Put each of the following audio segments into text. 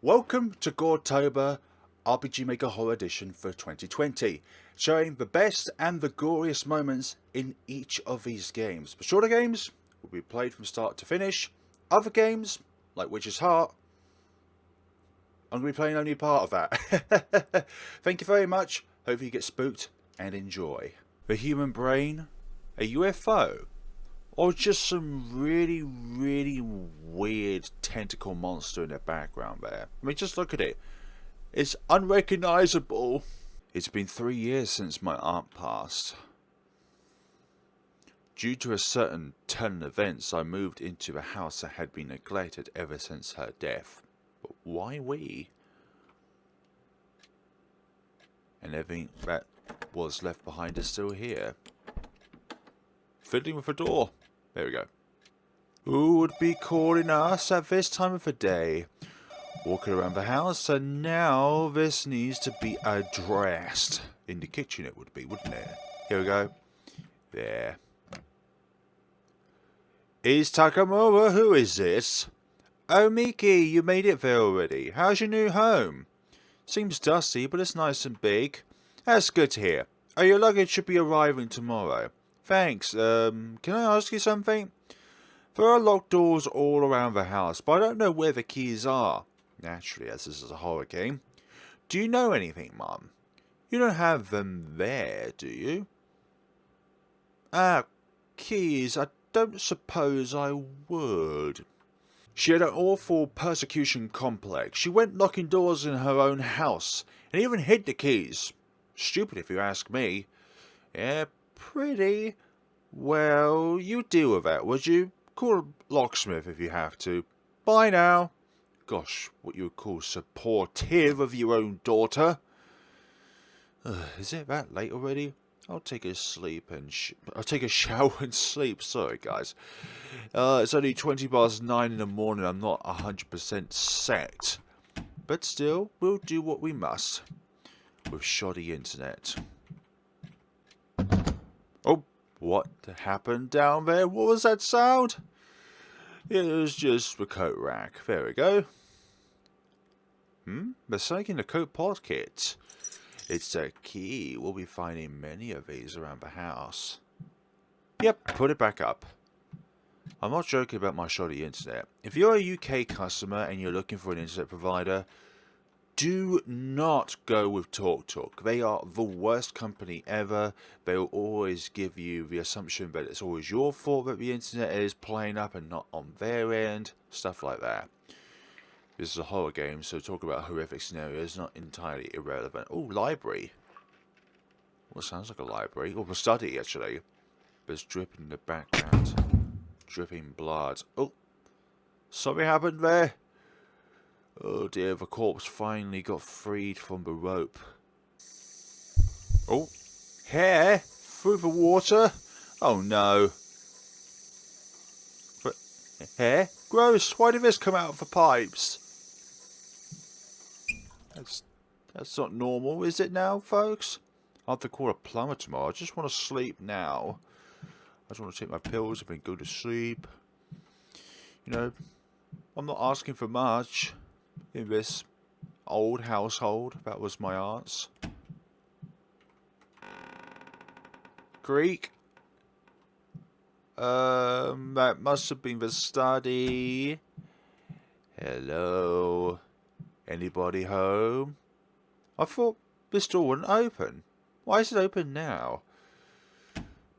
Welcome to Goretober RPG Maker Horror Edition for 2020, showing the best and the goriest moments in each of these games. The shorter games will be played from start to finish. Other games, like Witch's Heart, I'm going to be playing only part of that. Thank you very much. Hope you get spooked and enjoy. The human brain, a UFO, or just some really weird tentacle monster in the background there. I mean, just look at it. It's unrecognizable. It's been 3 years since my aunt passed. Due to a certain turn of events, I moved into a house that had been neglected ever since her death. But why we? And everything that was left behind is still here. Fiddling with the door. There we go. Who would be calling us at this time of the day? Walking around the house, and now this needs to be addressed. In the kitchen it would be, wouldn't it? Here we go. There. Is Takamura? Who is this? Oh, Miki, you made it there already. How's your new home? Seems dusty, but it's nice and big. That's good to hear. Oh, your luggage should be arriving tomorrow. Thanks. Can I ask you something? There are locked doors all around the house, but I don't know where the keys are. Naturally, as this is a horror game. Do you know anything, Mum? You don't have them there, do you? Ah, keys. I don't suppose I would. She had an awful persecution complex. She went knocking doors in her own house, and even hid the keys. Stupid if you ask me. Yeah, pretty. Well, you deal with that, would you? Call a locksmith if you have to. Bye now. Gosh, what you would call supportive of your own daughter. Is it that late already? I'll take a sleep and I'll take a shower and sleep. Sorry, guys. It's only 9:20 in the morning. I'm not 100% set, but still, we'll do what we must with shoddy internet. Oh, what happened down there? What was that sound? It was just the coat rack. There we go. They're saying the coat pod kit. It's a key. We'll be finding many of these around the house. Yep, put it back up. I'm not joking about my shoddy internet. If you're a UK customer and you're looking for an internet provider, do not go with TalkTalk. They are the worst company ever. They will always give you the assumption that it's always your fault that the internet is playing up and not on their end. Stuff like that. This is a horror game, so talk about horrific scenarios is not entirely irrelevant. Oh, library. Well, sounds like a library. Or a study, actually. There's dripping in the background. Dripping blood. Oh, something happened there. Oh dear, the corpse finally got freed from the rope. Oh, hair through the water. Oh no. But, hair? Gross, why did this come out of the pipes? That's not normal, is it now, folks? I'll have to call a plumber tomorrow. I just want to sleep now. I just want to take my pills and then go to sleep. You know, I'm not asking for much in this old household. That was my aunt's. Greek. That must have been the study. Hello. Anybody home? I thought this door wouldn't open. Why is it open now?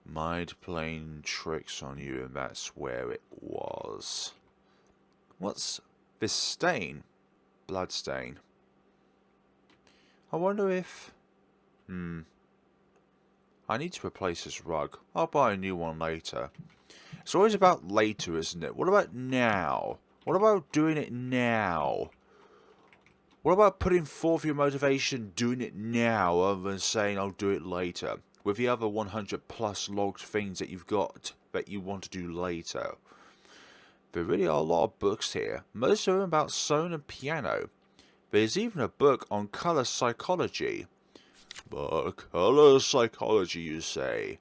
Mind playing tricks on you, and that's where it was. What's this stain? Blood stain. I wonder if... I need to replace this rug. I'll buy a new one later. It's always about later, isn't it? What about now? What about doing it now? What about putting forth your motivation doing it now rather than saying I'll do it later? With the other 100 plus logged things that you've got that you want to do later. There really are a lot of books here. Most of them about sewing and piano. There's even a book on colour psychology. But colour psychology, you say?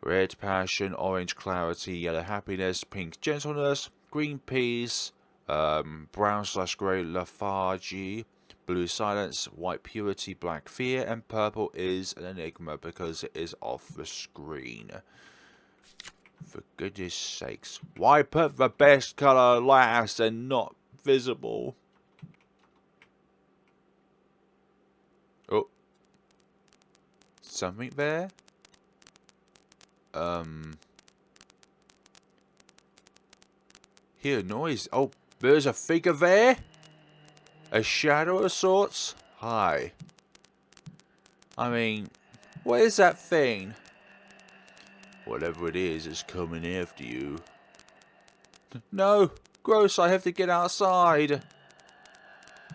Red passion, orange clarity, yellow happiness, pink gentleness, green peace, Brown/grey lethargy, blue silence, white purity, black fear, and purple is an enigma because it is off the screen. For goodness sakes, why put the best colour last and not visible? Oh, something there? Hear noise. Oh, there's a figure there? A shadow of sorts? Hi. I mean, what is that thing? Whatever it is, it's coming after you. No! Gross, I have to get outside!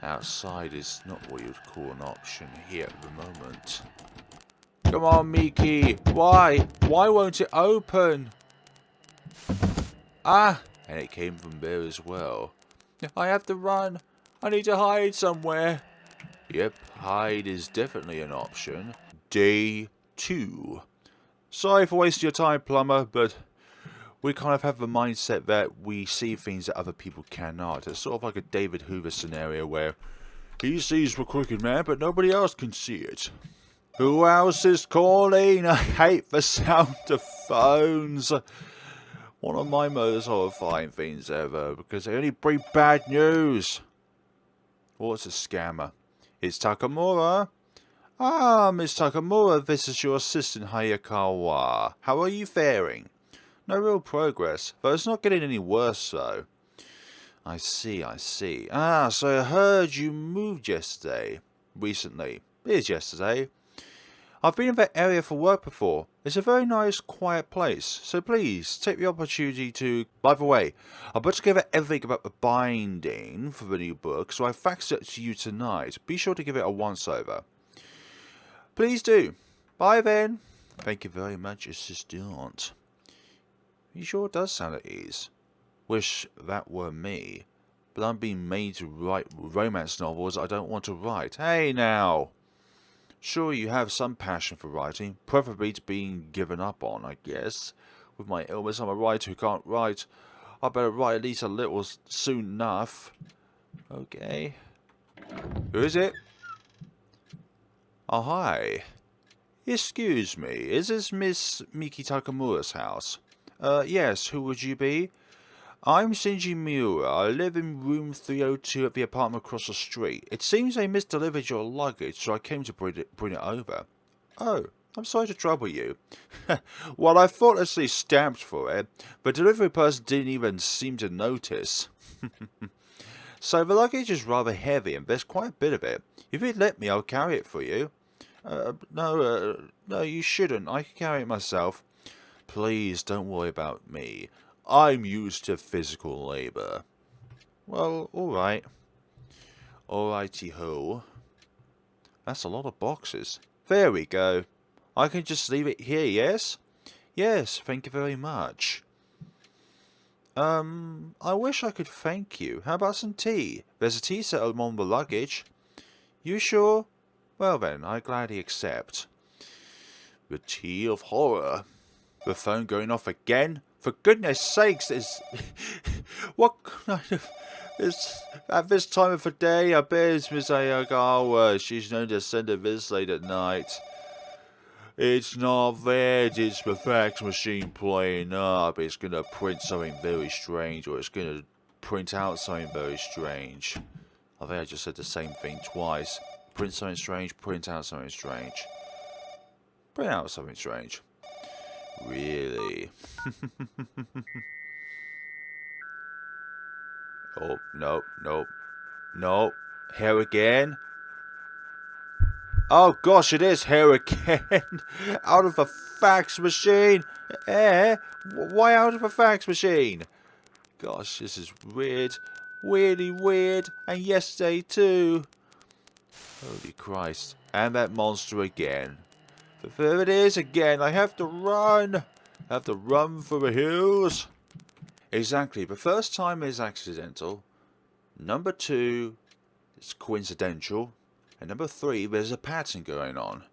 Outside is not what you'd call an option here at the moment. Come on, Miki! Why? Why won't it open? Ah! And it came from there as well. I have to run! I need to hide somewhere! Yep, hide is definitely an option. Day 2. Sorry for wasting your time, plumber, but we kind of have the mindset that we see things that other people cannot. It's sort of like a David Hoover scenario where he sees the crooked man, but nobody else can see it. Who else is calling? I hate the sound of phones. One of my most horrifying things ever, because they only bring bad news. What's a scammer? It's Takamura. Ah, Miss Takamura, this is your assistant Hayakawa. How are you faring? No real progress, though it's not getting any worse though. I see. Ah, so I heard you moved yesterday. Recently. It is yesterday. I've been in that area for work before. It's a very nice, quiet place, so please, take the opportunity to... By the way, I put together everything about the binding for the new book, so I faxed it to you tonight. Be sure to give it a once-over. Please do. Bye then. Thank you very much, assistant. He sure does sound at ease. Wish that were me. But I'm being made to write romance novels I don't want to write. Hey now! Sure, you have some passion for writing, preferably to being given up on, I guess. With my illness, I'm a writer who can't write. I better write at least a little soon enough. Okay. Who is it? Oh, hi. Excuse me, is this Miss Miki Takamura's house? Yes, who would you be? I'm Shinji Miura. I live in room 302 at the apartment across the street. It seems they misdelivered your luggage, so I came to bring it over. Oh, I'm sorry to trouble you. Well, I thoughtlessly stamped for it, but the delivery person didn't even seem to notice. So the luggage is rather heavy, and there's quite a bit of it. If you'd let me, I'll carry it for you. No, you shouldn't. I can carry it myself. Please, don't worry about me. I'm used to physical labor. Well, alright. Alrighty-ho. That's a lot of boxes. There we go. I can just leave it here, yes? Yes, thank you very much. I wish I could thank you. How about some tea? There's a tea set among the luggage. You sure? Well then, I gladly accept. The tea of horror. The phone going off again? For goodness sakes, is what kind of at this time of the day? I bet it's Miss Ayagawa. She's known to send a this late at night. It's not that, it's the fax machine playing up. It's gonna print something very strange, or it's gonna print out something very strange. I think I just said the same thing twice. Print something strange, print out something strange. Print out something strange. Really? Oh, no. Here again? Oh gosh, it is here again. Out of the fax machine. Why out of a fax machine? Gosh, this is weird. Weirdly weird. And yesterday too. Holy Christ. And that monster again. But there it is again. I have to run. I have to run for the hills. Exactly. The first time is accidental. Number 2 is coincidental. And number 3, there's a pattern going on.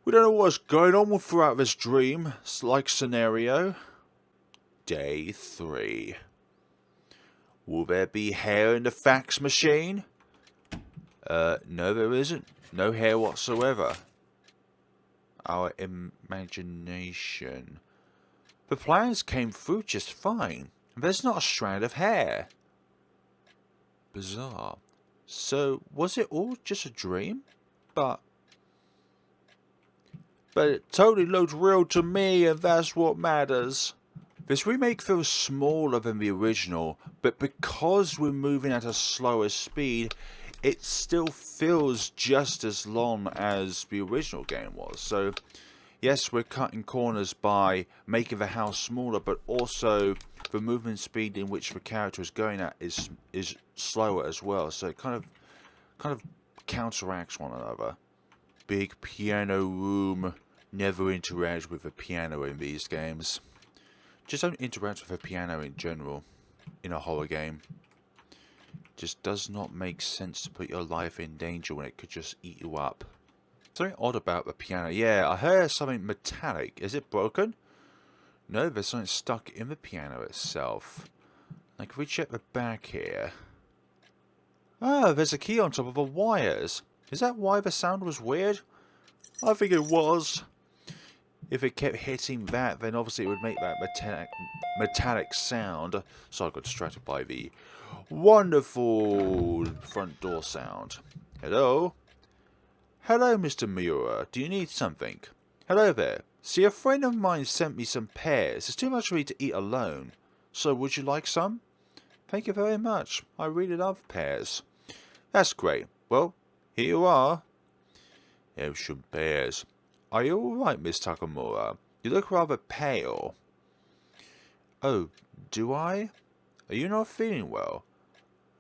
We don't know what's going on throughout this dream-like scenario. Day 3. Will there be hair in the fax machine? No there isn't. No hair whatsoever. Our imagination. The plans came through just fine. There's not a strand of hair. Bizarre. So, was it all just a dream? But it totally looked real to me, and that's what matters. This remake feels smaller than the original, but because we're moving at a slower speed, it still feels just as long as the original game was. So, yes, we're cutting corners by making the house smaller, but also the movement speed in which the character is going at is slower as well. So it kind of counteracts one another. Big piano room. Never interact with a piano in these games. Just don't interact with a piano in general in a horror game. Just does not make sense to put your life in danger when it could just eat you up. Something odd about the piano. Yeah, I heard something metallic. Is it broken? No, there's something stuck in the piano itself. Like, if we check the back here. Oh, there's a key on top of the wires. Is that why the sound was weird? I think it was. If it kept hitting that, then obviously it would make that metallic sound. So I got distracted by the wonderful front door sound. Hello? Hello, Mr. Miura. Do you need something? Hello there. See, a friend of mine sent me some pears. It's too much for me to eat alone. So would you like some? Thank you very much. I really love pears. That's great. Well, here you are. Here's some pears. Are you alright, Miss Takamura? You look rather pale. Oh, do I? Are you not feeling well?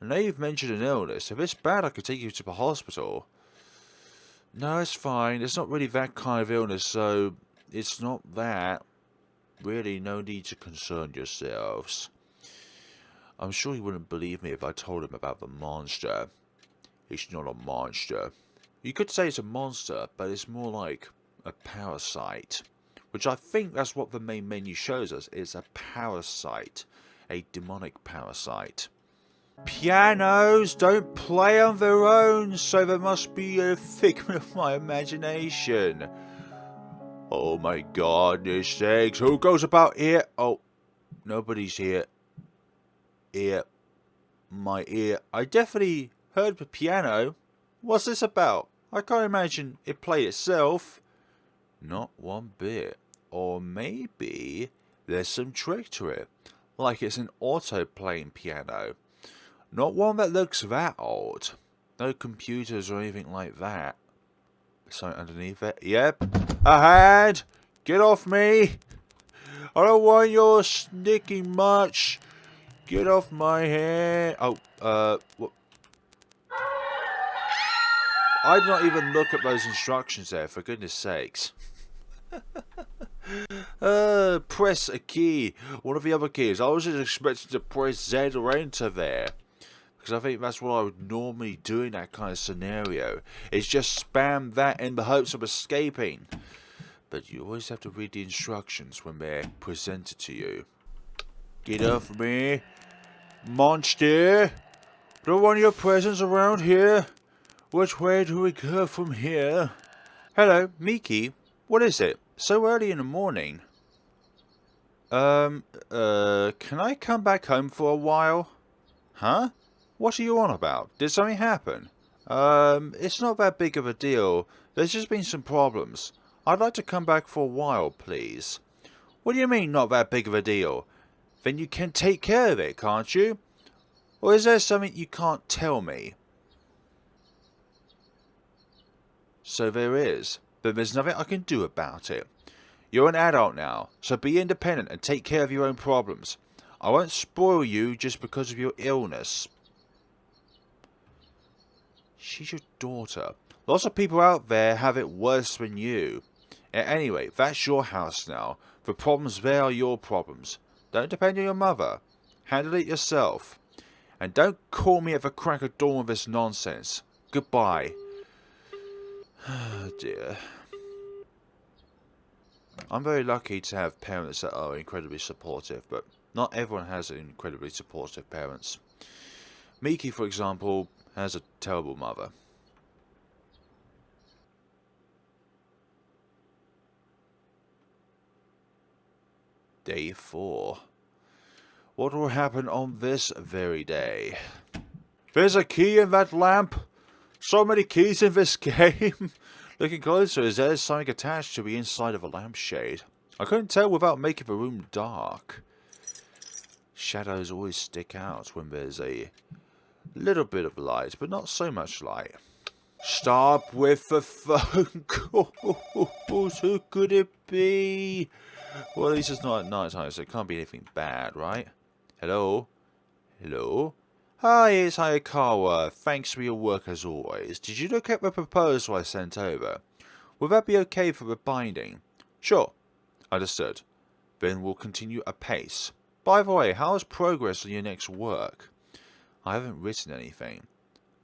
I know you've mentioned an illness. If it's bad, I could take you to the hospital. No, it's fine. It's not really that kind of illness, so it's not that. Really, no need to concern yourselves. I'm sure he wouldn't believe me if I told him about the monster. It's not a monster. You could say it's a monster, but it's more like a parasite. Which I think that's what the main menu shows us. It's a parasite. A demonic parasite. Pianos don't play on their own, so there must be a figment of my imagination. Oh my goodness sakes, who goes about here? Oh, nobody's here. Ear. My ear. I definitely heard the piano. What's this about? I can't imagine it played itself. Not one bit. Or maybe there's some trick to it. Like it's an auto-playing piano. Not one that looks that old. No computers or anything like that. Something underneath it. Yep. A hand! Get off me! I don't want your snicking much. Get off my hand. Oh, what? I did not even look at those instructions there, for goodness sakes. Press a key. One of the other keys. I was just expecting to press Z or enter there. Because I think that's what I would normally do in that kind of scenario. Is just spam that in the hopes of escaping. But you always have to read the instructions when they're presented to you. Get off me. Monster. Don't want your presence around here. Which way do we go from here? Hello, Miki. What is it? So early in the morning. Can I come back home for a while? Huh? What are you on about? Did something happen? It's not that big of a deal. There's just been some problems. I'd like to come back for a while, please. What do you mean, not that big of a deal? Then you can take care of it, can't you? Or is there something you can't tell me? So there is. But there's nothing I can do about it. You're an adult now, so be independent and take care of your own problems. I won't spoil you just because of your illness. She's your daughter. Lots of people out there have it worse than you. Anyway, that's your house now. The problems there are your problems. Don't depend on your mother. Handle it yourself. And don't call me at the crack of dawn with this nonsense. Goodbye. Oh dear. I'm very lucky to have parents that are incredibly supportive, but not everyone has incredibly supportive parents. Miki, for example, has a terrible mother. Day 4. What will happen on this very day? There's a key in that lamp! So many keys in this game! Looking closer, there's something attached to the inside of a lampshade. I couldn't tell without making the room dark. Shadows always stick out when there's a little bit of light, but not so much light. Stop with the phone calls! Who could it be? Well, at least it's not at night time, so it can't be anything bad, right? Hello? Hello? Hi, it's Hayakawa. Thanks for your work as always. Did you look at the proposal I sent over? Will that be okay for the binding? Sure. Understood. Then we'll continue apace. By the way, how's progress on your next work? I haven't written anything.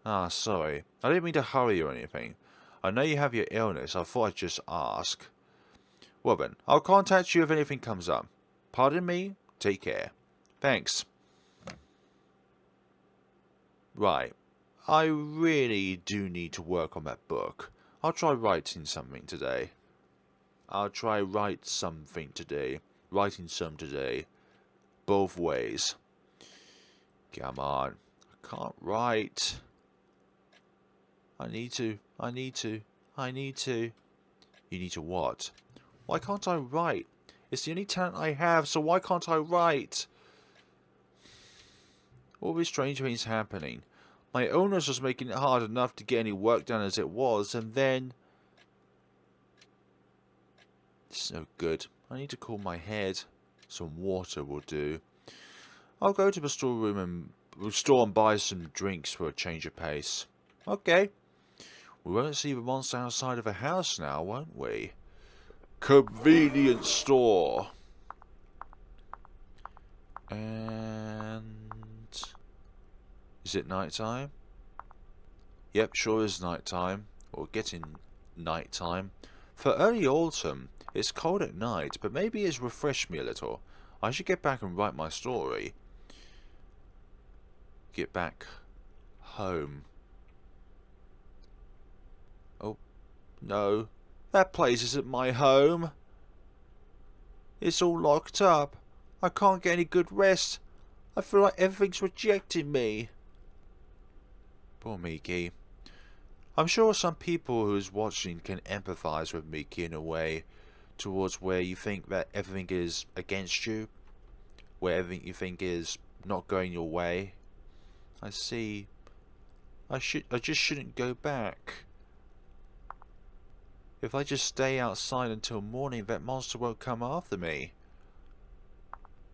Ah, sorry. I didn't mean to hurry or anything. I know you have your illness. I thought I'd just ask. Well then, I'll contact you if anything comes up. Pardon me? Take care. Thanks. Right. I really do need to work on that book. I'll try writing something today. Writing some today. Both ways. Come on. I can't write. I need to. You need to what? Why can't I write? It's the only talent I have, so why can't I write? All these strange things happening. My illness was making it hard enough to get any work done as it was, and then... It's no good. I need to cool my head. Some water will do. I'll go to the store and buy some drinks for a change of pace. Okay. We won't see the monster outside of the house now, won't we? Convenience store. And... Is it night time? Yep, sure is night time. Or getting night time. For early autumn, it's cold at night, but maybe it's refreshed me a little. I should get back and write my story. Get back home. Oh, no. That place isn't my home. It's all locked up. I can't get any good rest. I feel like everything's rejecting me. Poor Miki. I'm sure some people who's watching can empathise with Miki in a way towards where you think that everything is against you, where everything you think is not going your way. I see. I just shouldn't go back. If I just stay outside until morning, that monster won't come after me.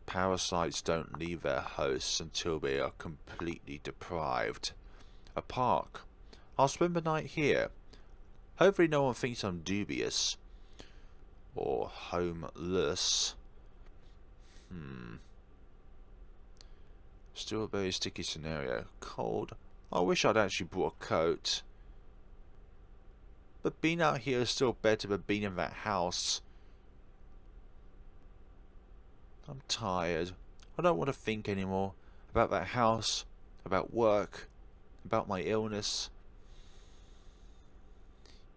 Parasites don't leave their hosts until they are completely deprived. A park. I'll spend the night here. Hopefully no one thinks I'm dubious. Or homeless. Still a very sticky scenario. Cold. I wish I'd actually brought a coat. But being out here is still better than being in that house. I'm tired. I don't want to think anymore about that house, about work, about my illness.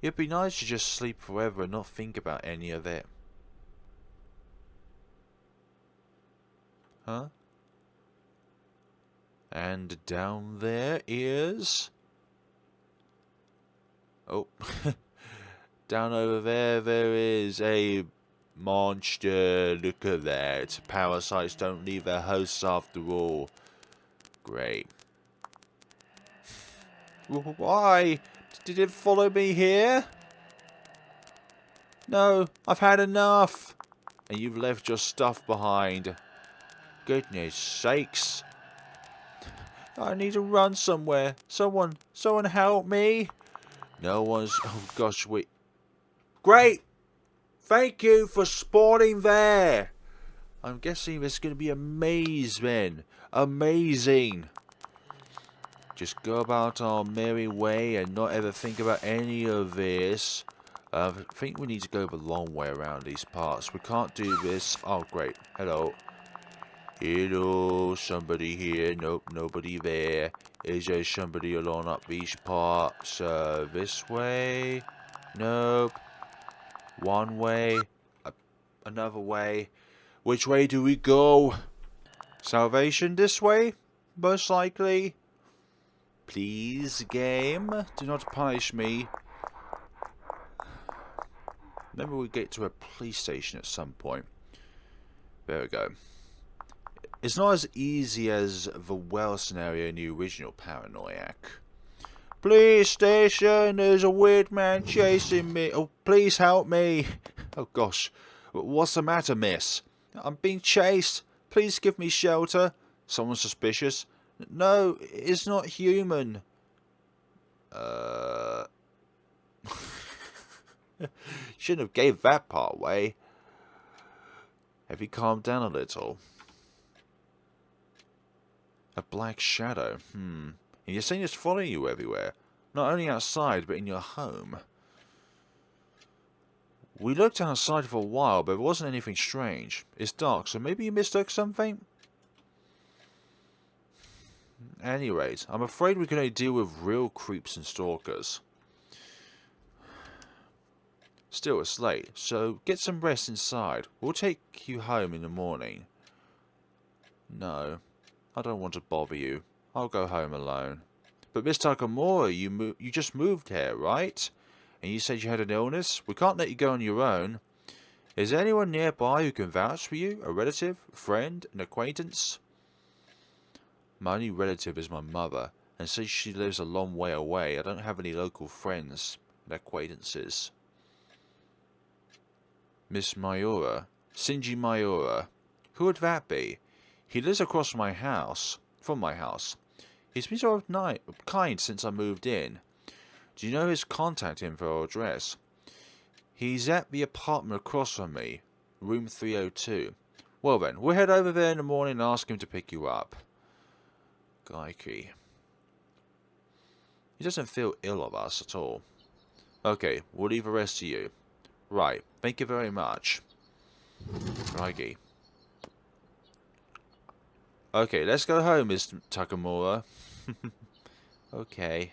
It'd be nice to just sleep forever and not think about any of it. Huh? And down there is... Oh. Down over there is a monster. Look at that. Parasites don't leave their hosts after all. Great. Why? Did it follow me here? No, I've had enough. And you've left your stuff behind. Goodness sakes. I need to run somewhere. Someone help me. No one's... Oh gosh, wait. Great! Thank you for spawning there. I'm guessing this is going to be a maze then. Amazing. Just go about our merry way and not ever think about any of this. I think we need to go the long way around these parts. We can't do this. Oh, great. Hello. Hello, somebody here. Nope, nobody there. Is there somebody along up these parts? This way? Nope. One way. Another way. Which way do we go? Salvation this way? Most likely. Please, game, do not punish me. Maybe we get to a police station at some point. There we go. It's not as easy as the well scenario in the original Paranoiac. Police station, there's a weird man chasing me. Oh, please help me. Oh gosh, what's the matter, miss? I'm being chased. Please give me shelter. Someone suspicious? No, it's not human. Shouldn't have gave that part away. Have you calmed down a little? A black shadow. And you're saying it's following you everywhere. Not only outside, but in your home. We looked outside for a while, but there wasn't anything strange. It's dark, so maybe you mistook something? At any rate, I'm afraid we can only deal with real creeps and stalkers. Still, it's late, so get some rest inside. We'll take you home in the morning. No, I don't want to bother you. I'll go home alone. But Miss Takamura, you just moved here, right? And you said you had an illness? We can't let you go on your own. Is there anyone nearby who can vouch for you? A relative? A friend? An acquaintance? My only relative is my mother, and since she lives a long way away, I don't have any local friends and acquaintances. Miss Mayura? Shinji Mayura? Who would that be? He lives across from my house. He's been sort of kind since I moved in. Do you know his contact info or address? He's at the apartment across from me, room 302. Well then, we'll head over there in the morning and ask him to pick you up. Gaiki. He doesn't feel ill of us at all. Okay, we'll leave the rest to you. Right, thank you very much. Gaiki. Okay, let's go home, Mr. Takamura. Okay.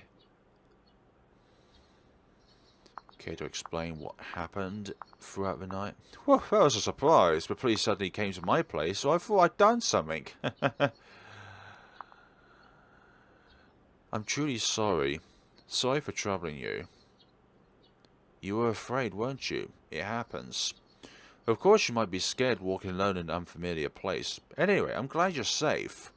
Care to explain what happened throughout the night? Well, that was a surprise. The police suddenly came to my place, so I thought I'd done something. I'm truly sorry. Sorry for troubling you. You were afraid, weren't you? It happens. Of course you might be scared walking alone in an unfamiliar place. Anyway, I'm glad you're safe.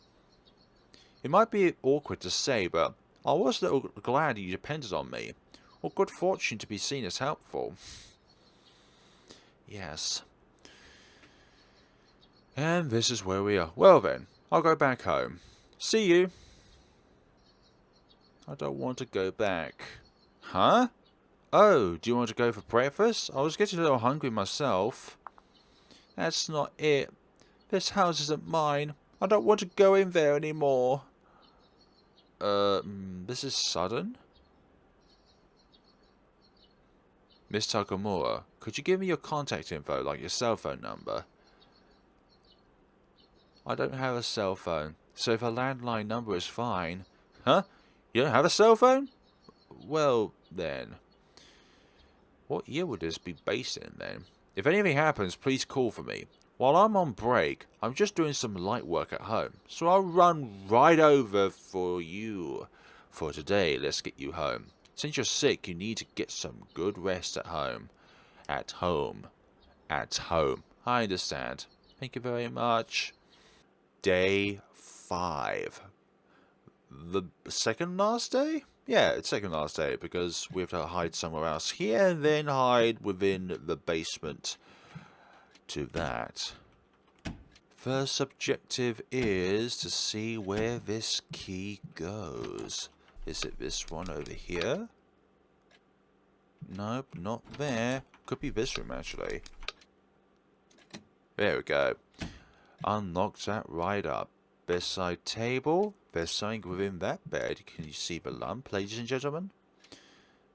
It might be awkward to say, but I was a little glad you depended on me. What good fortune to be seen as helpful. Yes. And this is where we are. Well then, I'll go back home. See you. I don't want to go back. Huh? Oh, do you want to go for breakfast? I was getting a little hungry myself. That's not it. This house isn't mine. I don't want to go in there anymore. This is sudden? Miss Takamura, could you give me your contact info, like your cell phone number? I don't have a cell phone, so if a landline number is fine. Huh? You don't have a cell phone? Well, then. What year would this be based in, then? If anything happens, please call for me. While I'm on break, I'm just doing some light work at home, so I'll run right over for you. For today, let's get you home. Since you're sick, you need to get some good rest at home. At home. At home. I understand. Thank you very much. Day 5. The second last day? Yeah, it's second last day, because we have to hide somewhere else here, and then hide within the basement to that. First objective is to see where this key goes. Is it this one over here? Nope, not there. Could be this room, actually. There we go. Unlocked that right up. Bedside table. There's something within that bed. Can you see the lump, ladies and gentlemen?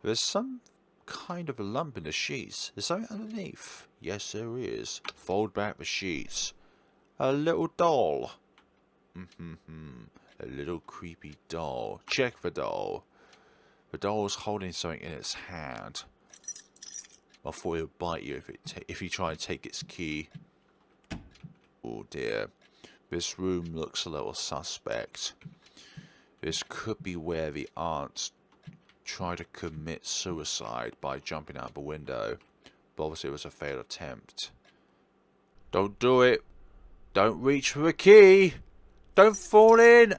There's some kind of a lump in the sheets. Is something underneath? Yes, there is. Fold back the sheets. A little doll. A little creepy doll. Check the doll. The doll's holding something in its hand. I thought it would bite you if you try and take its key. Oh dear. This room looks a little suspect. This could be where the aunt tried to commit suicide by jumping out the window. But obviously it was a failed attempt. Don't do it. Don't reach for the key. Don't fall in.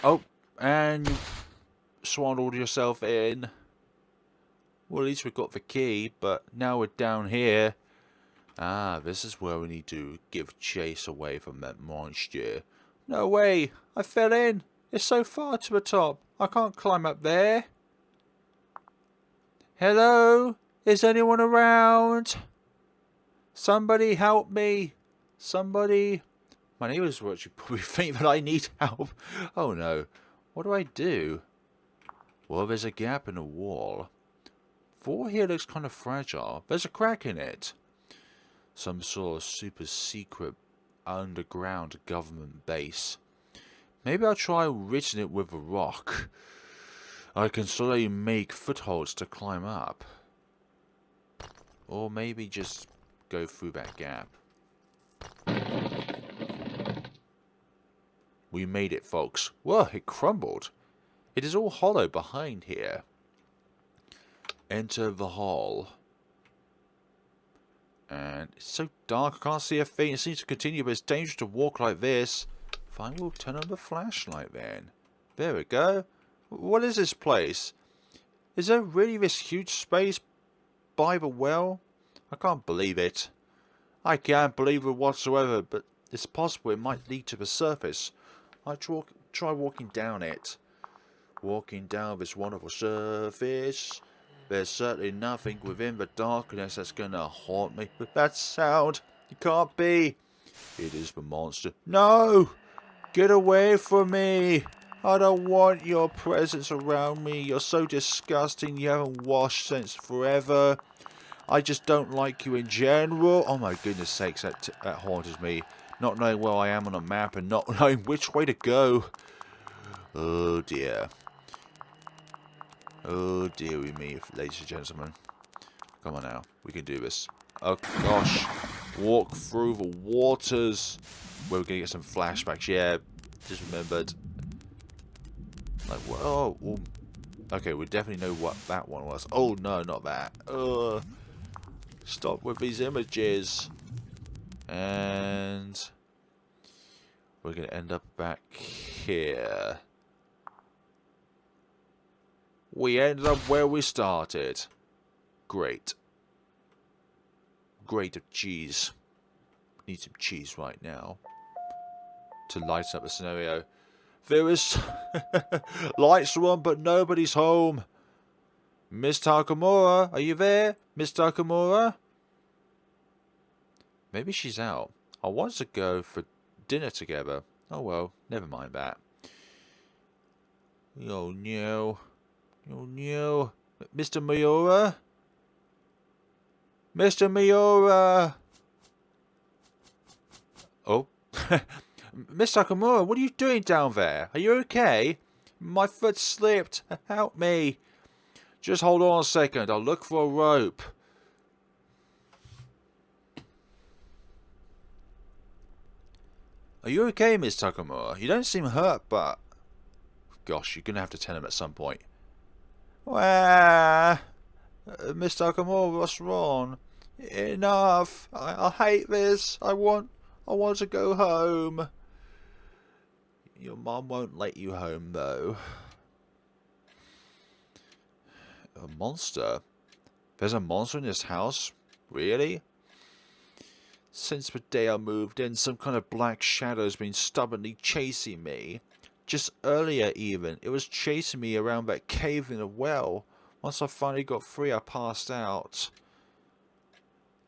Oh, and you swaddled yourself in. Well, at least we got the key, but now we're down here. Ah, this is where we need to give chase away from that monster. No way, I fell in. It's so far to the top. I can't climb up there. Hello? Is anyone around? Somebody help me. Somebody. My neighbours will actually probably think that I need help. Oh no. What do I do? Well, there's a gap in the wall. Floor here looks kind of fragile. There's a crack in it. Some sort of super secret underground government base. Maybe I'll try ridding it with a rock. I can slowly make footholds to climb up. Or maybe just go through that gap. We made it, folks. Whoa, it crumbled. It is all hollow behind here. Enter the hall. And it's so dark, I can't see a thing. It seems to continue, but it's dangerous to walk like this. Fine, we'll turn on the flashlight then. There we go. What is this place? Is there really this huge space by the well? I can't believe it. I can't believe it whatsoever, but it's possible it might lead to the surface. I try walking down it. Walking down this wonderful surface. There's certainly nothing within the darkness that's gonna haunt me. But that sound, it can't be. It is the monster. No! Get away from me! I don't want your presence around me. You're so disgusting. You haven't washed since forever. I just don't like you in general. Oh my goodness sakes, that haunted me. Not knowing where I am on a map and not knowing which way to go. Oh dear. Oh dearie me, ladies and gentlemen. Come on now, we can do this. Oh gosh. Walk through the waters. We're going to get some flashbacks. Yeah, just remembered. Like, whoa. Oh. Okay, we definitely know what that one was. Oh no, not that. Stop with these images. And we're going to end up back here. We ended up where we started. Great. Great of cheese. Need some cheese right now to light up the scenario. There is lights on, but nobody's home. Miss Takamura, are you there? Miss Takamura? Maybe she's out. I want to go for dinner together. Oh well, never mind that. Oh no. Oh no. Mr. Miura? Mr. Miura! Oh. Miss Takamura, what are you doing down there? Are you okay? My foot slipped. Help me. Just hold on a second. I'll look for a rope. Are you okay, Miss Takamura? You don't seem hurt, but... Gosh, you're going to have to tell him at some point. Miss Takamura, what's wrong? Enough. I hate this. I want to go home. Your mom won't let you home, though. A monster? There's a monster in this house? Really? Since the day I moved in, some kind of black shadow's been stubbornly chasing me. Just earlier even, it was chasing me around that cave in the well. Once I finally got free, I passed out.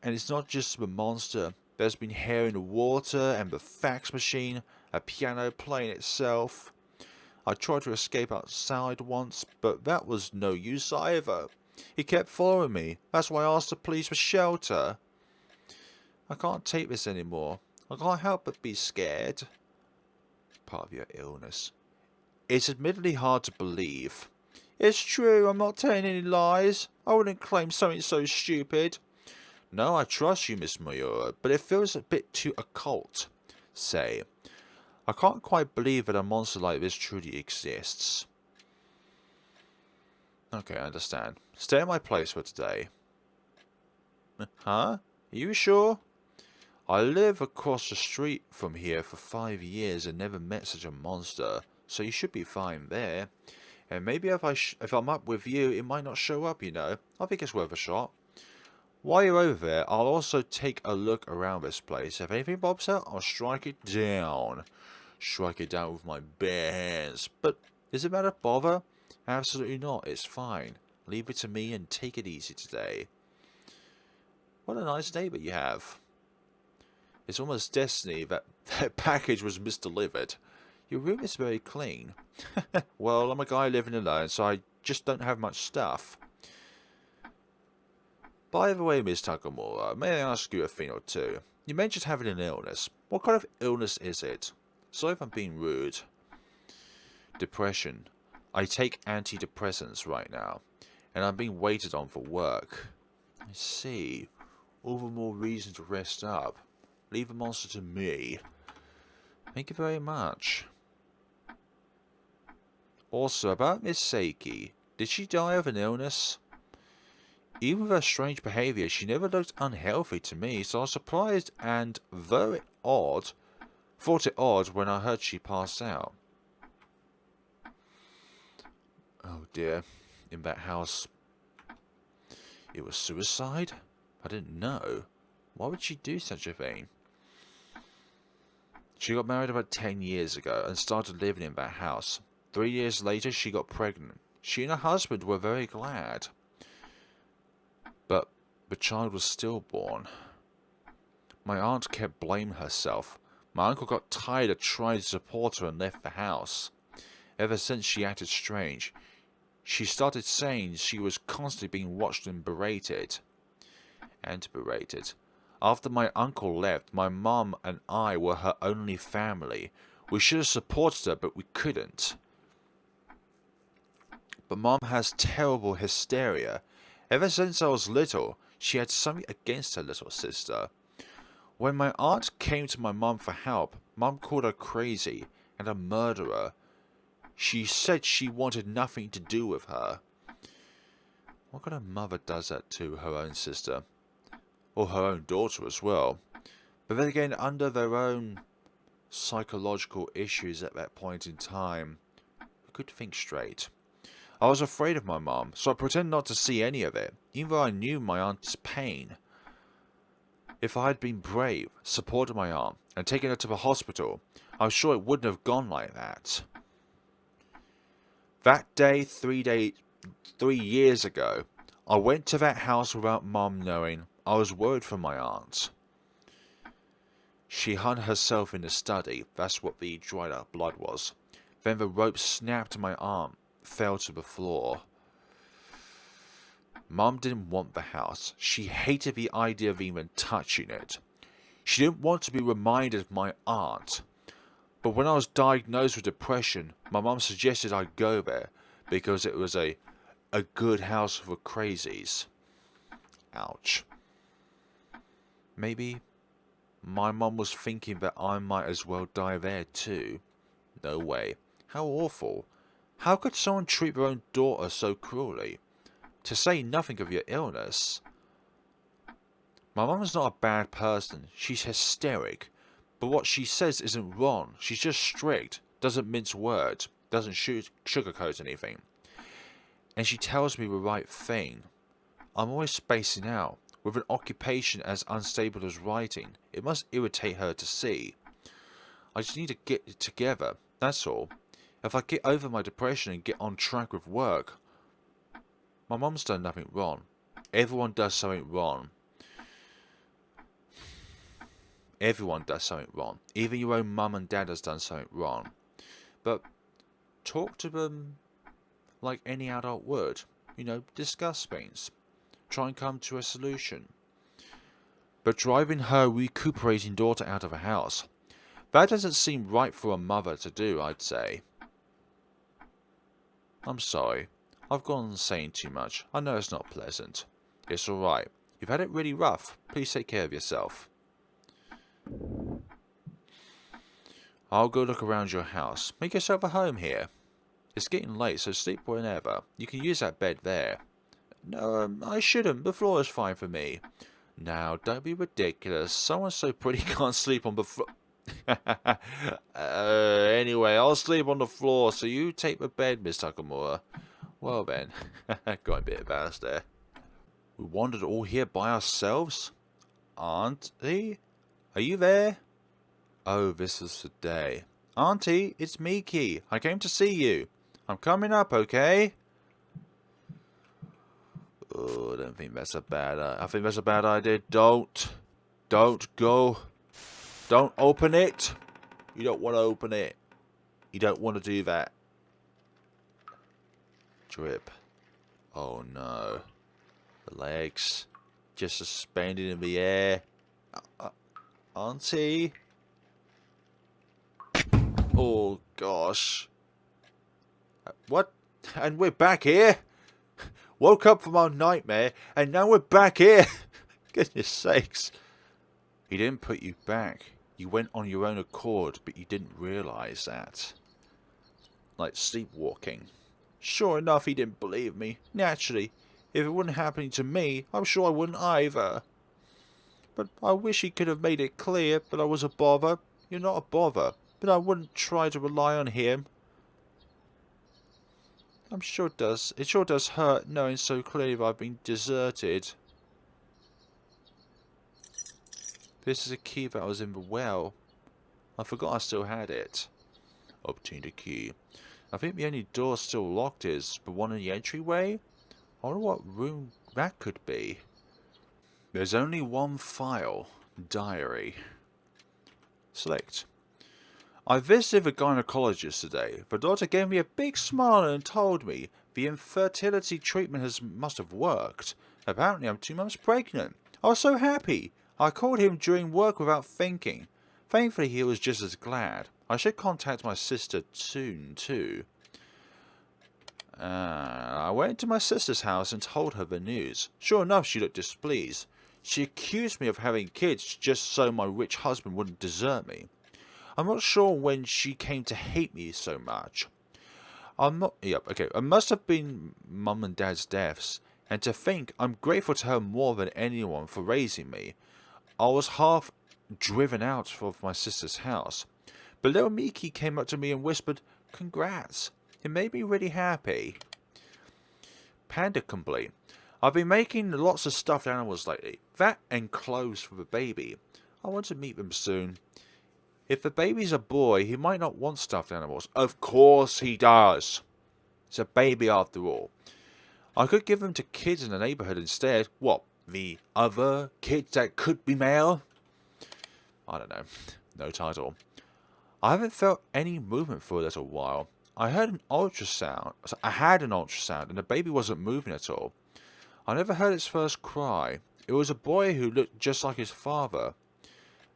And it's not just the monster. There's been hair in the water and the fax machine, a piano playing itself. I tried to escape outside once, but that was no use either. He kept following me. That's why I asked the police for shelter. I can't take this anymore. I can't help but be scared. Part of your illness. It's admittedly hard to believe. It's true, I'm not telling any lies. I wouldn't claim something so stupid. No, I trust you, Miss Mayura, but it feels a bit too occult. Say, I can't quite believe that a monster like this truly exists. Okay, I understand. Stay at my place for today. Huh? Are you sure? I live across the street from here for 5 years and never met such a monster, so you should be fine there. And maybe if I'm up with you, it might not show up, you know. I think it's worth a shot. While you're over there, I'll also take a look around this place. If anything pops out, I'll strike it down. Strike it down with my bare hands. But is it matter of bother? Absolutely not. It's fine. Leave it to me and take it easy today. What a nice neighbor you have. It's almost destiny that that package was misdelivered. Your room is very clean. Well, I'm a guy living alone, so I just don't have much stuff. By the way, Miss Takamura, may I ask you a thing or two? You mentioned having an illness. What kind of illness is it? Sorry if I'm being rude. Depression. I take antidepressants right now, and I'm being waited on for work. I see. All the more reason to rest up. Leave the monster to me. Thank you very much. Also, about Miss Seiki. Did she die of an illness? Even with her strange behaviour, she never looked unhealthy to me, so I was surprised and very odd. Thought it odd when I heard she passed out. Oh dear. In that house. It was suicide? I didn't know. Why would she do such a thing? She got married about 10 years ago and started living in that house. 3 years later, she got pregnant. She and her husband were very glad. But the child was stillborn. My aunt kept blaming herself. My uncle got tired of trying to support her and left the house. Ever since she acted strange, she started saying she was constantly being watched and berated. After my uncle left, my mum and I were her only family. We should have supported her, but we couldn't. But Mum has terrible hysteria. Ever since I was little, she had something against her little sister. When my aunt came to my mum for help, Mum called her crazy and a murderer. She said she wanted nothing to do with her. What kind of mother does that to her own sister? Or her own daughter as well. But then again, under their own psychological issues at that point in time, I could think straight. I was afraid of my mum, so I pretended not to see any of it, even though I knew my aunt's pain. If I had been brave, supported my aunt, and taken her to the hospital, I'm sure it wouldn't have gone like that. That day, 3 years ago, I went to that house without Mum knowing. I was worried for my aunt. She hung herself in the study. That's what the dried up blood was. Then the rope snapped and my arm fell to the floor. Mum didn't want the house. She hated the idea of even touching it. She didn't want to be reminded of my aunt. But when I was diagnosed with depression, my mum suggested I go there because it was a good house for crazies. Ouch. Maybe my mum was thinking that I might as well die there too. No way. How awful. How could someone treat their own daughter so cruelly? To say nothing of your illness. My mum's not a bad person. She's hysteric. But what she says isn't wrong. She's just strict. Doesn't mince words. Doesn't sugarcoat anything. And she tells me the right thing. I'm always spacing out. With an occupation as unstable as writing, it must irritate her to see. I just need to get it together, that's all. If I get over my depression and get on track with work. My mum's done nothing wrong. Everyone does something wrong. Everyone does something wrong. Even your own mum and dad has done something wrong. But talk to them like any adult would. You know, discuss things. Try and come to a solution. but driving her recuperating daughter out of a house. That doesn't seem right for a mother to do, I'd say. I'm sorry. I've gone on saying too much. I know it's not pleasant. It's alright. You've had it really rough. Please take care of yourself. I'll go look around your house. Make yourself a home here. It's getting late, so sleep whenever. You can use that bed there. No, I shouldn't. The floor is fine for me. Now, don't be ridiculous. Someone so pretty can't sleep on the floor. Anyway, I'll sleep on the floor, so you take the bed, Miss Takamura. Well then, got a bit embarrassed there. We wandered all here by ourselves? Auntie? Are you there? Oh, this is the day. Auntie, it's Miki. I came to see you. I'm coming up, okay? Oh, I don't think that's a bad I think that's a bad idea. Don't go. Don't open it. You don't want to open it. You don't want to do that. Drip. Oh no. The legs just suspended in the air. Auntie? Oh gosh. What? And we're back here? Woke up from our nightmare and now we're back here? Goodness sakes. He didn't put you back. You went on your own accord, but you didn't realise that. Like sleepwalking. Sure enough, he didn't believe me. Naturally. If it wasn't happening to me, I'm sure I wouldn't either. But I wish he could have made it clear that I was a bother. You're not a bother, but I wouldn't try to rely on him. I'm sure it does. It sure does hurt knowing so clearly that I've been deserted. This is a key that was in the well. I forgot I still had it. Obtained a key. I think the only door still locked is the one in the entryway. I wonder what room that could be. There's only one file. Diary. Select. I visited the gynecologist today. The doctor gave me a big smile and told me the infertility treatment must have worked. Apparently I'm 2 months pregnant. I was so happy. I called him during work without thinking. Thankfully he was just as glad. I should contact my sister soon too. I went to my sister's house and told her the news. Sure enough, she looked displeased. She accused me of having kids just so my rich husband wouldn't desert me. I'm not sure when she came to hate me so much. It must have been Mum and Dad's deaths, and to think I'm grateful to her more than anyone for raising me. I was half driven out of my sister's house, but little Miki came up to me and whispered, "Congrats." It made me really happy. Panda complete. I've been making lots of stuffed animals lately. That and clothes for the baby. I want to meet them soon. If the baby's a boy, he might not want stuffed animals. Of course he does. It's a baby after all. I could give them to kids in the neighbourhood instead. What? The other kids that could be male? I don't know. No title. I haven't felt any movement for a little while. I had an ultrasound and the baby wasn't moving at all. I never heard its first cry. It was a boy who looked just like his father.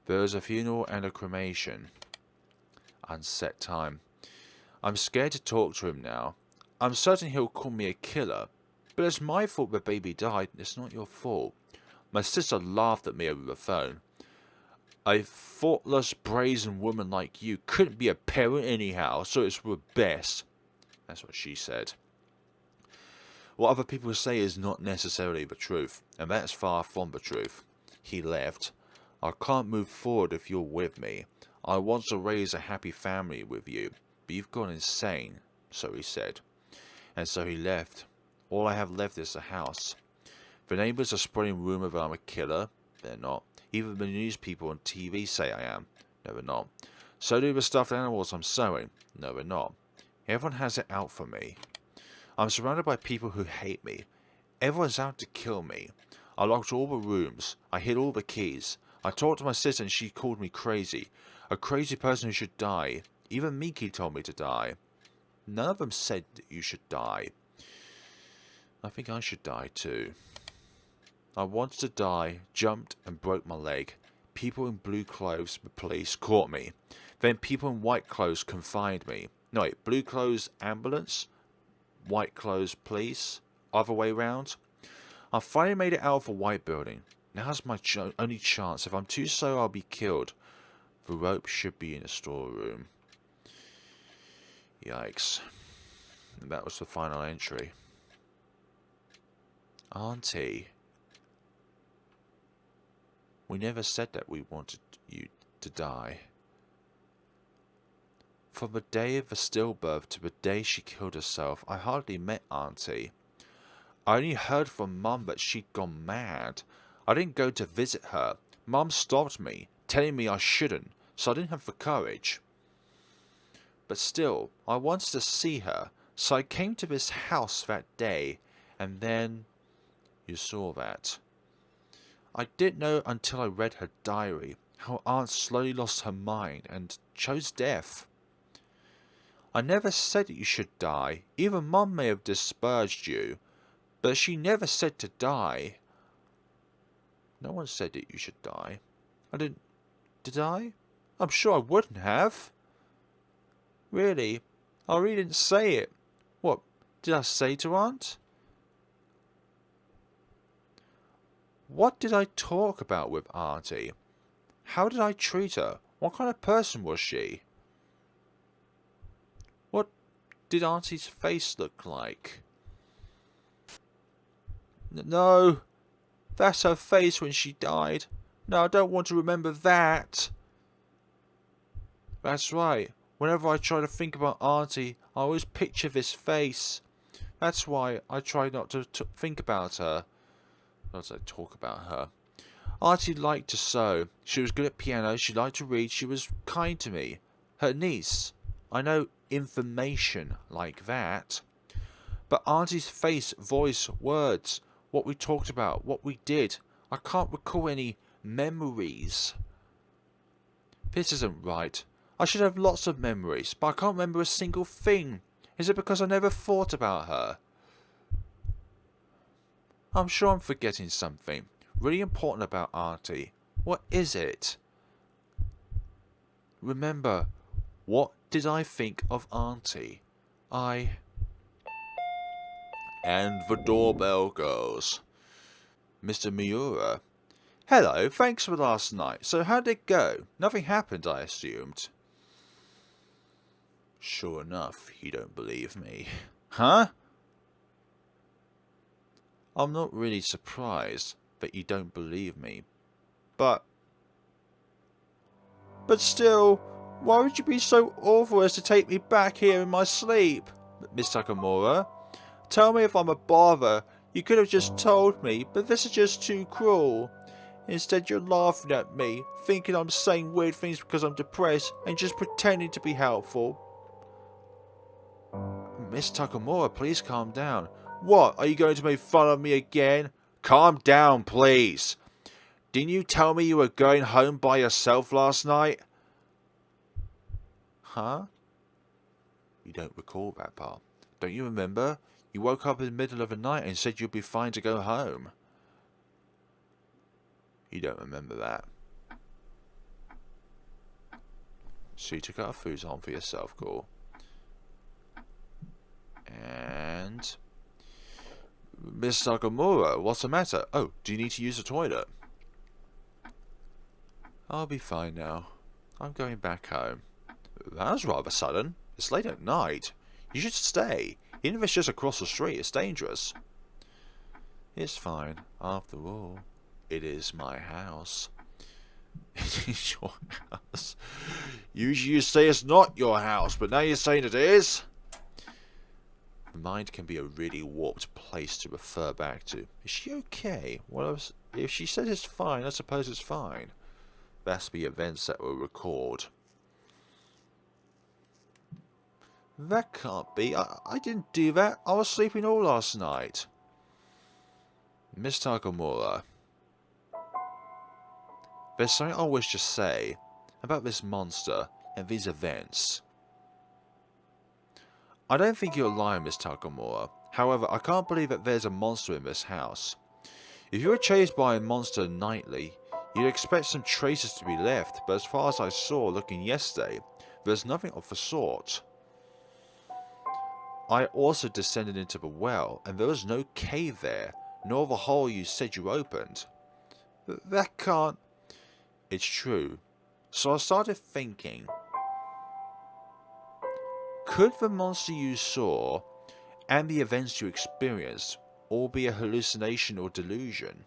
There was a funeral and a cremation. Unset time. I'm scared to talk to him now. I'm certain he'll call me a killer. But it's my fault the baby died, and it's not your fault. My sister laughed at me over the phone. A thoughtless, brazen woman like you couldn't be a parent anyhow, so it's the best. That's what she said. What other people say is not necessarily the truth, and that's far from the truth. He left. I can't move forward if you're with me. I want to raise a happy family with you, but you've gone insane, so he said. And so he left. All I have left is the house. The neighbours are spreading rumour that I'm a killer. They're not. Even the news people on TV say I am. No, they're not. So do the stuffed animals I'm sewing. No, they're not. Everyone has it out for me. I'm surrounded by people who hate me. Everyone's out to kill me. I locked all the rooms. I hid all the keys. I talked to my sister and she called me crazy. A crazy person who should die. Even Miki told me to die. None of them said that you should die. I think I should die too. I wanted to die, jumped and broke my leg. People in blue clothes, the police, caught me. Then people in white clothes confined me. No wait, blue clothes ambulance, white clothes police, other way round. I finally made it out of a white building. Now's my only chance. If I'm too slow, I'll be killed. The rope should be in the storeroom. Yikes. And that was the final entry. Auntie. We never said that we wanted you to die. From the day of the stillbirth to the day she killed herself, I hardly met Auntie. I only heard from Mum that she'd gone mad. I didn't go to visit her. Mum stopped me, telling me I shouldn't, so I didn't have the courage. But still, I wanted to see her, so I came to this house that day, and then you saw that. I didn't know until I read her diary how Aunt slowly lost her mind and chose death. I never said that you should die. Even Mum may have disparaged you, but she never said to die. No one said that you should die. I didn't... Did I? I'm sure I wouldn't have. Really? I really didn't say it. What did I say to Aunt? What did I talk about with Auntie? How did I treat her? What kind of person was she? What did Auntie's face look like? No, that's her face when she died. No, I don't want to remember that. That's right. Whenever I try to think about Auntie, I always picture this face. That's why I try not to think about her. As I talk about her. Auntie liked to sew. She was good at piano. She liked to read. She was kind to me. Her niece. I know information like that. But Auntie's face, voice, words, what we talked about, what we did, I can't recall any memories. This isn't right. I should have lots of memories, but I can't remember a single thing. Is it because I never thought about her? I'm sure I'm forgetting something really important about Auntie. What is it? Remember, what did I think of Auntie? And the doorbell goes. Mr. Miura. Hello, thanks for last night. So how did it go? Nothing happened, I assumed. Sure enough, you don't believe me. Huh? I'm not really surprised that you don't believe me. But still, why would you be so awful as to take me back here in my sleep? Miss Takamura? Tell me if I'm a bother. You could have just told me, but this is just too cruel. Instead, you're laughing at me, thinking I'm saying weird things because I'm depressed, and just pretending to be helpful. Miss Takamura, please calm down. What, are you going to make fun of me again? Calm down, please. Didn't you tell me you were going home by yourself last night? Huh? You don't recall that part. Don't you remember? You woke up in the middle of the night and said you'd be fine to go home. You don't remember that. So you took out a futon for yourself, cool. And... Miss Takamura, what's the matter? Oh, do you need to use the toilet? I'll be fine now. I'm going back home. That was rather sudden. It's late at night. You should stay. Even if it's just across the street, it's dangerous. It's fine. After all, it is my house. It is your house. Usually you say it's not your house, but now you're saying it is? The mind can be a really warped place to refer back to. Is she okay? Well, if she says it's fine, I suppose it's fine. That's the events that were recorded. That can't be. I didn't do that. I was sleeping all last night. Miss Takamura. There's something I wish to say about this monster and these events. I don't think you're lying, Miss Takamura. However, I can't believe that there's a monster in this house. If you were chased by a monster nightly, you'd expect some traces to be left, but as far as I saw looking yesterday, there's nothing of the sort. I also descended into the well, and there was no cave there, nor the hole you said you opened. That can't... It's true. So I started thinking, could the monster you saw, and the events you experienced, all be a hallucination or delusion?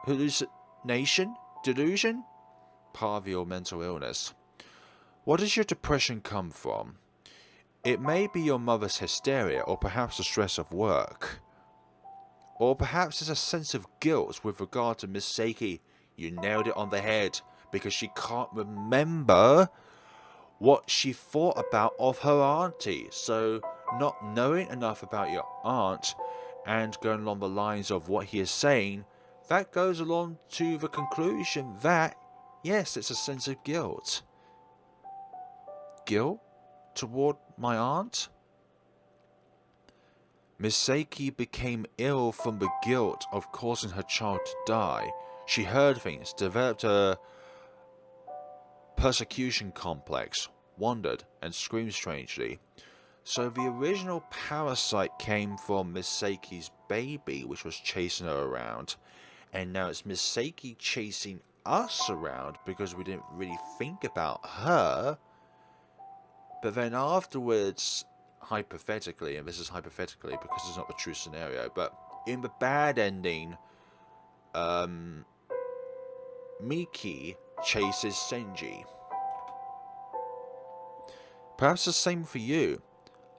Hallucination? Delusion? Part of your mental illness. What does your depression come from? It may be your mother's hysteria, or perhaps the stress of work. Or perhaps it's a sense of guilt with regard to Miss Seiki. You nailed it on the head, because she can't remember what she thought about of her auntie. So, not knowing enough about your aunt, and going along the lines of what he is saying, that goes along to the conclusion that, yes, it's a sense of guilt. Guilt? Toward my aunt? Miss Seiki became ill from the guilt of causing her child to die. She heard things, developed a persecution complex, wandered, and screamed strangely. So the original parasite came from Miss Seiki's baby, which was chasing her around. And now it's Miss Seiki chasing us around because we didn't really think about her. But then afterwards, hypothetically, and this is hypothetically because it's not the true scenario, but in the bad ending, Miki chases Senji. Perhaps the same for you.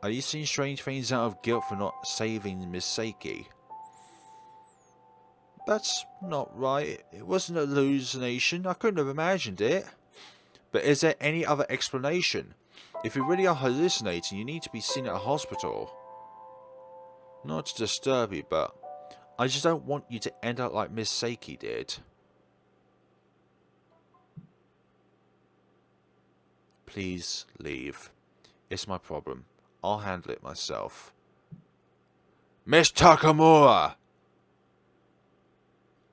Are you seeing strange things out of guilt for not saving Miss Seiki? That's not right. It wasn't a hallucination. I couldn't have imagined it. But is there any other explanation? If you really are hallucinating, you need to be seen at a hospital. Not to disturb you, but I just don't want you to end up like Miss Seiki did. Please leave. It's my problem. I'll handle it myself. Miss Takamura!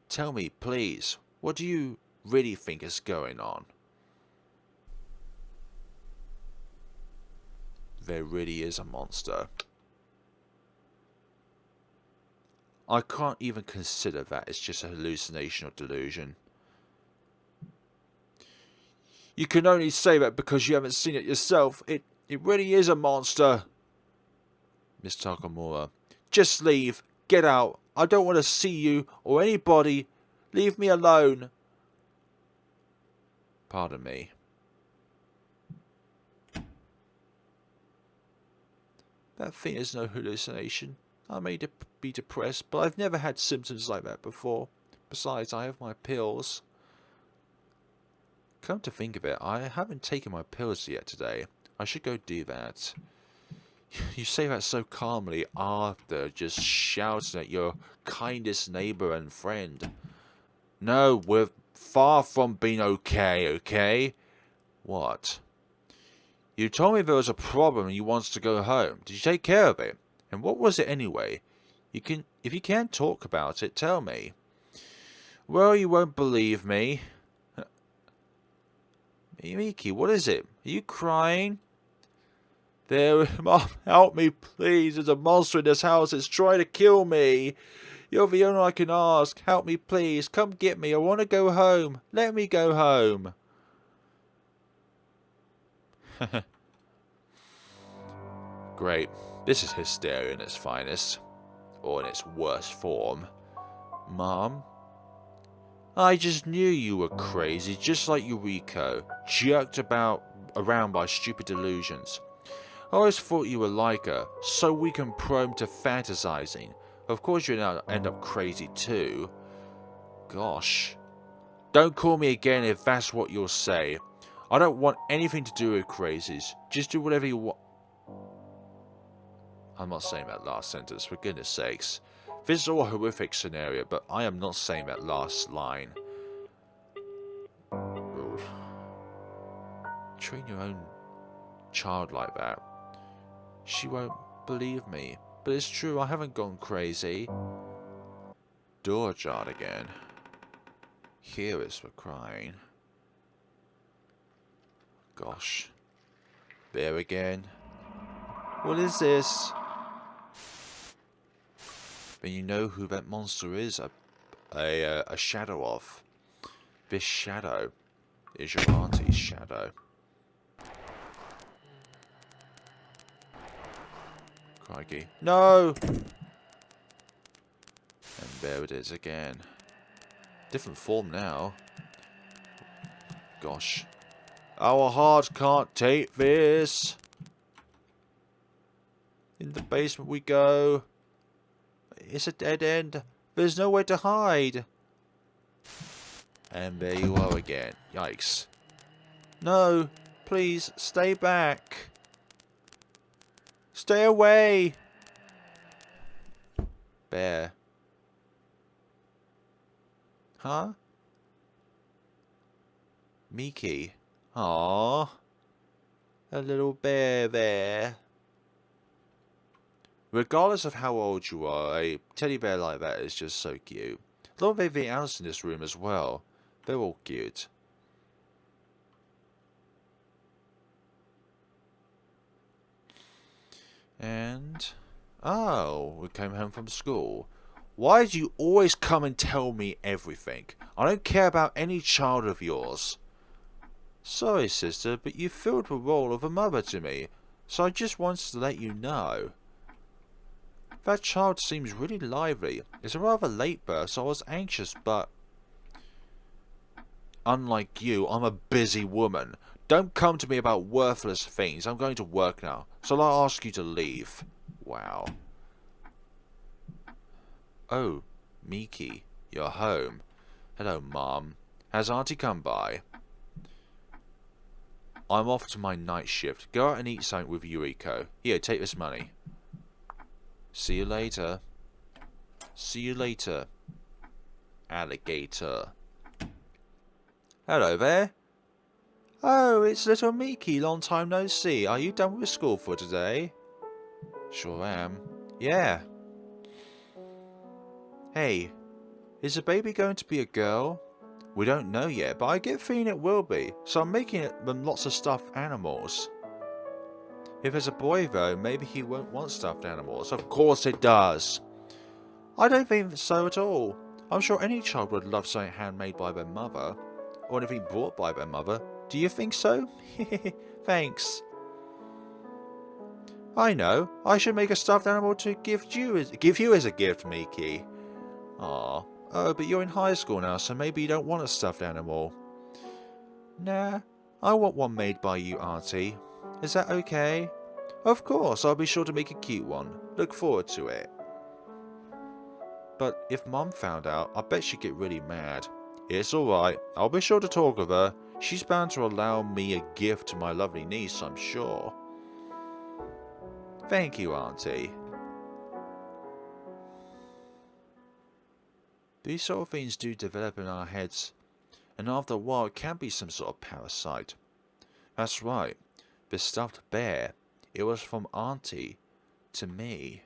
Tell me, please, what do you really think is going on? There really is a monster. I can't even consider that it's just a hallucination or delusion. You can only say that because you haven't seen it yourself. It really is a monster. Miss Takamura, just leave. Get out. I don't want to see you or anybody. Leave me alone. Pardon me. That thing is no hallucination. I may be depressed, but I've never had symptoms like that before. Besides, I have my pills. Come to think of it, I haven't taken my pills yet today. I should go do that. You say that so calmly after just shouting at your kindest neighbour and friend. No, we're far from being okay? What? You told me there was a problem and you wanted to go home. Did you take care of it? And what was it anyway? If you can't talk about it, tell me. Well, you won't believe me. Miki, what is it? Are you crying? There, Mom, help me, please. There's a monster in this house. It's trying to kill me. You're the only one I can ask. Help me, please. Come get me. I want to go home. Let me go home. Great. This is hysteria in its finest. Or in its worst form. Mom? I just knew you were crazy, just like Yuriko. Jerked around by stupid delusions. I always thought you were like her, so weak and prone to fantasizing. Of course you'll now end up crazy too. Gosh. Don't call me again if that's what you'll say. I don't want anything to do with crazies. Just do whatever you want. I'm not saying that last sentence, for goodness sakes. This is all a horrific scenario, but I am not saying that last line. Ooh. Treating your own child like that. She won't believe me. But it's true, I haven't gone crazy. door ajar again. Here is for crying. Gosh. Bear again. What is this? But you know who that monster is a shadow of. This shadow is your auntie's shadow. Crikey. No! And there it is again. Different form now. Gosh. Our heart can't take this. In the basement we go. It's a dead end. There's nowhere to hide. And there you are again. Yikes. No. Please, stay back. Stay away. Bear. Huh? Mickey. Aww. A little bear there. Regardless of how old you are, a teddy bear like that is just so cute. A lot of everything else in this room as well. They're all cute. And... oh, we came home from school. Why do you always come and tell me everything? I don't care about any child of yours. Sorry, sister, but you filled the role of a mother to me, so I just wanted to let you know. That child seems really lively. It's a rather late birth, so I was anxious, but... unlike you, I'm a busy woman. Don't come to me about worthless things. I'm going to work now, so I'll ask you to leave. Wow. Oh, Miki, you're home. Hello, Mom. Has Auntie come by? I'm off to my night shift. Go out and eat something with Yuriko. Here, take this money. See you later. See you later, alligator. Hello there. Oh, it's little Miki. Long time no see. Are you done with school for today? Sure am. Yeah. Hey, is the baby going to be a girl? We don't know yet, but I get the feeling it will be, so I'm making them lots of stuffed animals. If it's a boy though, maybe he won't want stuffed animals. Of course it does. I don't think so at all. I'm sure any child would love something handmade by their mother. Or anything brought by their mother. Do you think so? Thanks. I know. I should make a stuffed animal to give you as a gift, Miki. Aw. Oh, but you're in high school now, so maybe you don't want a stuffed animal. Nah. I want one made by you, Auntie. Is that okay? Of course, I'll be sure to make a cute one. Look forward to it. But if Mum found out, I bet she'd get really mad. It's alright, I'll be sure to talk with her. She's bound to allow me a gift to my lovely niece, I'm sure. Thank you, Auntie. These sort of things do develop in our heads, and after a while it can be some sort of parasite. That's right, the stuffed bear, it was from Auntie to me.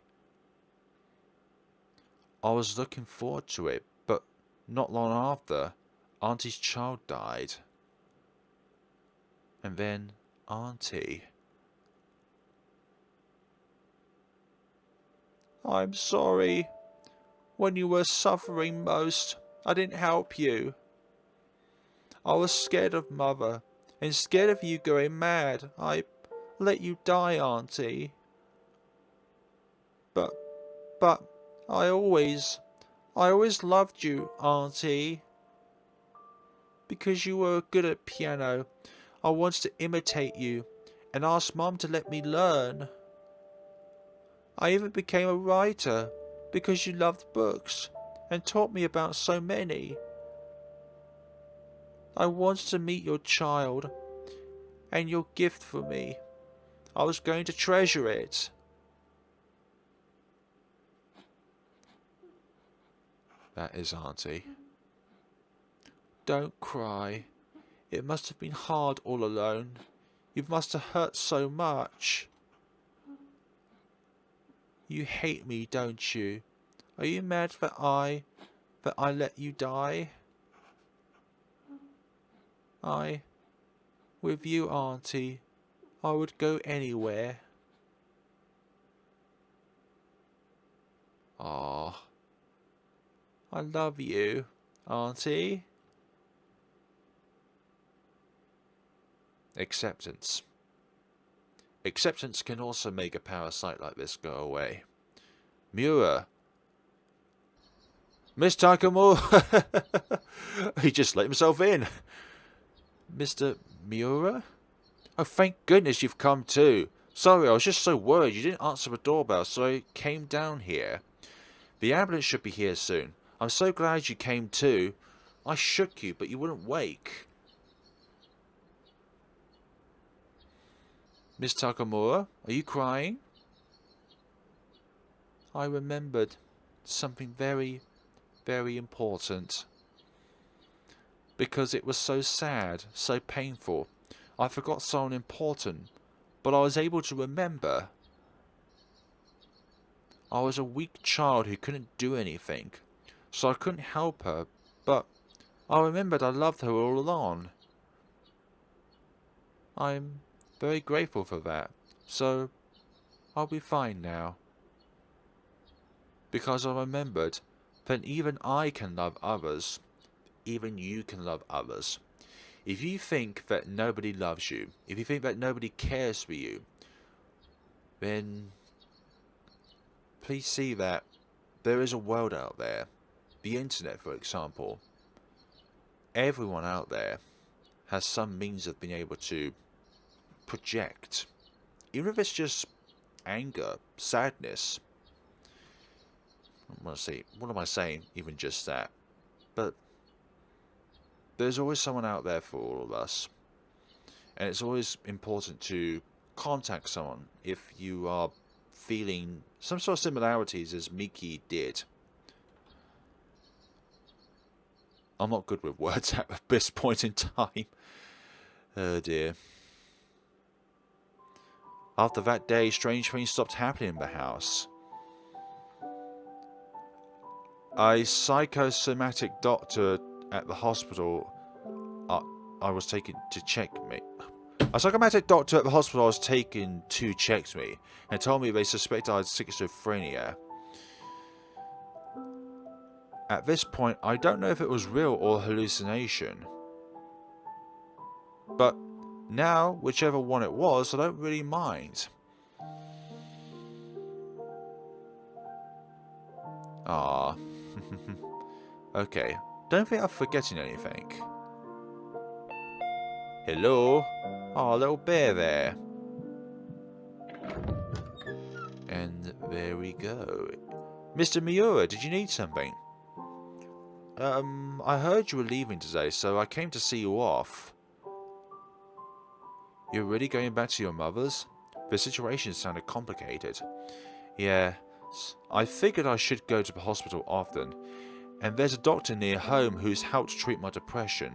I was looking forward to it, but not long after, Auntie's child died. And then Auntie. I'm sorry. When you were suffering most, I didn't help you. I was scared of Mother, and scared of you going mad. I let you die, Auntie. But I always loved you, Auntie. Because you were good at piano, I wanted to imitate you, and asked Mum to let me learn. I even became a writer, because you loved books, and taught me about so many. I wanted to meet your child, and your gift for me. I was going to treasure it. That is Auntie. Don't cry. It must have been hard all alone. You must have hurt so much. You hate me, don't you? Are you mad that I, that I let you die? With you, Auntie, I would go anywhere. Ah, I love you, Auntie. Acceptance. Acceptance can also make a parasite like this go away. Miura. Miss Takamura. He just let himself in. Mr. Miura? Oh, thank goodness you've come too. Sorry, I was just so worried you didn't answer the doorbell, so I came down here. The ambulance should be here soon. I'm so glad you came too. I shook you, but you wouldn't wake. Miss Takamura, are you crying? I remembered something very, very important. Because it was so sad, so painful. I forgot someone important, but I was able to remember. I was a weak child who couldn't do anything, so I couldn't help her, but I remembered I loved her all along. I'm very grateful for that, so I'll be fine now. Because I remembered that even I can love others, even you can love others. If you think that nobody loves you, if you think that nobody cares for you, then please see that there is a world out there. The internet, for example. Everyone out there has some means of being able to project. Even if it's just anger, sadness. What am I saying? Even just that. But there's always someone out there for all of us. And it's always important to contact someone if you are feeling some sort of similarities as Miki did. I'm not good with words at this point in time. Oh dear. After that day, strange things stopped happening in the house. A psychosomatic doctor at the hospital I was taken to check me. A psychomatic doctor at the hospital I was taken to checked me and told me they suspect I had schizophrenia. At this point, I don't know if it was real or hallucination. But now, whichever one it was, I don't really mind. Ah. Okay. Don't think I'm forgetting anything. Hello? Oh, little bear there. And there we go. Mr. Miura, did you need something? I heard you were leaving today, so I came to see you off. You're really going back to your mother's? The situation sounded complicated. Yeah, I figured I should go to the hospital often, and there's a doctor near home who's helped treat my depression.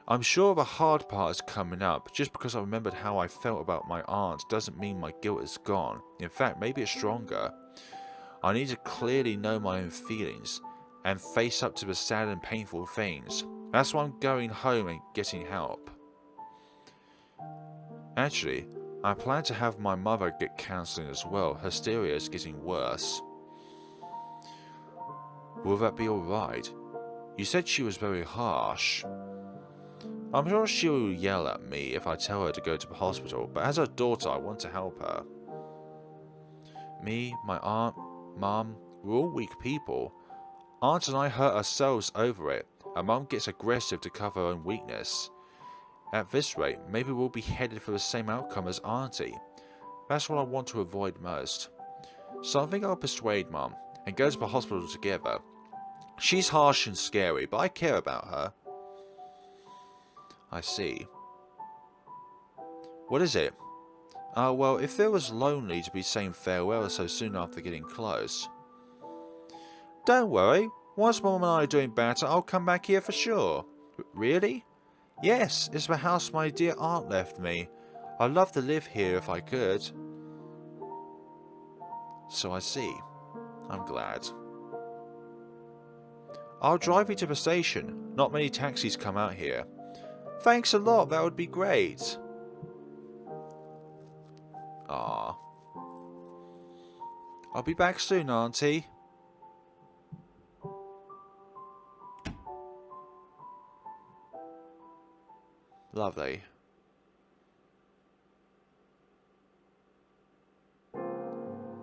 I'm sure the hard part is coming up. Just because I remembered how I felt about my aunt doesn't mean my guilt is gone. In fact, maybe it's stronger. I need to clearly know my own feelings and face up to the sad and painful things. That's why I'm going home and getting help. Actually, I plan to have my mother get counselling as well. Hysteria is getting worse. Will that be alright? You said she was very harsh. I'm sure she'll yell at me if I tell her to go to the hospital, but as her daughter, I want to help her. Me, my aunt, Mum, we're all weak people. Aunt and I hurt ourselves over it, and Mum gets aggressive to cover her own weakness. At this rate, maybe we'll be headed for the same outcome as Auntie. That's what I want to avoid most. So I think I'll persuade Mum and go to the hospital together. She's harsh and scary, but I care about her. I see. What is it? Well, if it was lonely to be saying farewell so soon after getting close. Don't worry. Once Mum and I are doing better, I'll come back here for sure. Really? Yes, it's the house my dear aunt left me. I'd love to live here if I could. So I see. I'm glad. I'll drive you to the station. Not many taxis come out here. Thanks a lot, that would be great. Ah. I'll be back soon, Auntie. Lovely.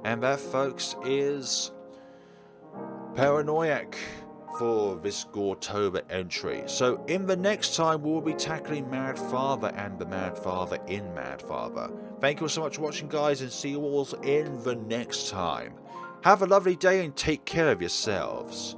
And that, folks, is Paranoiac for this Goretober entry. So in the next time we'll be tackling Mad Father and the Mad Father in Mad Father. Thank you so much for watching, guys, and see you all in the next time. Have a lovely day and take care of yourselves.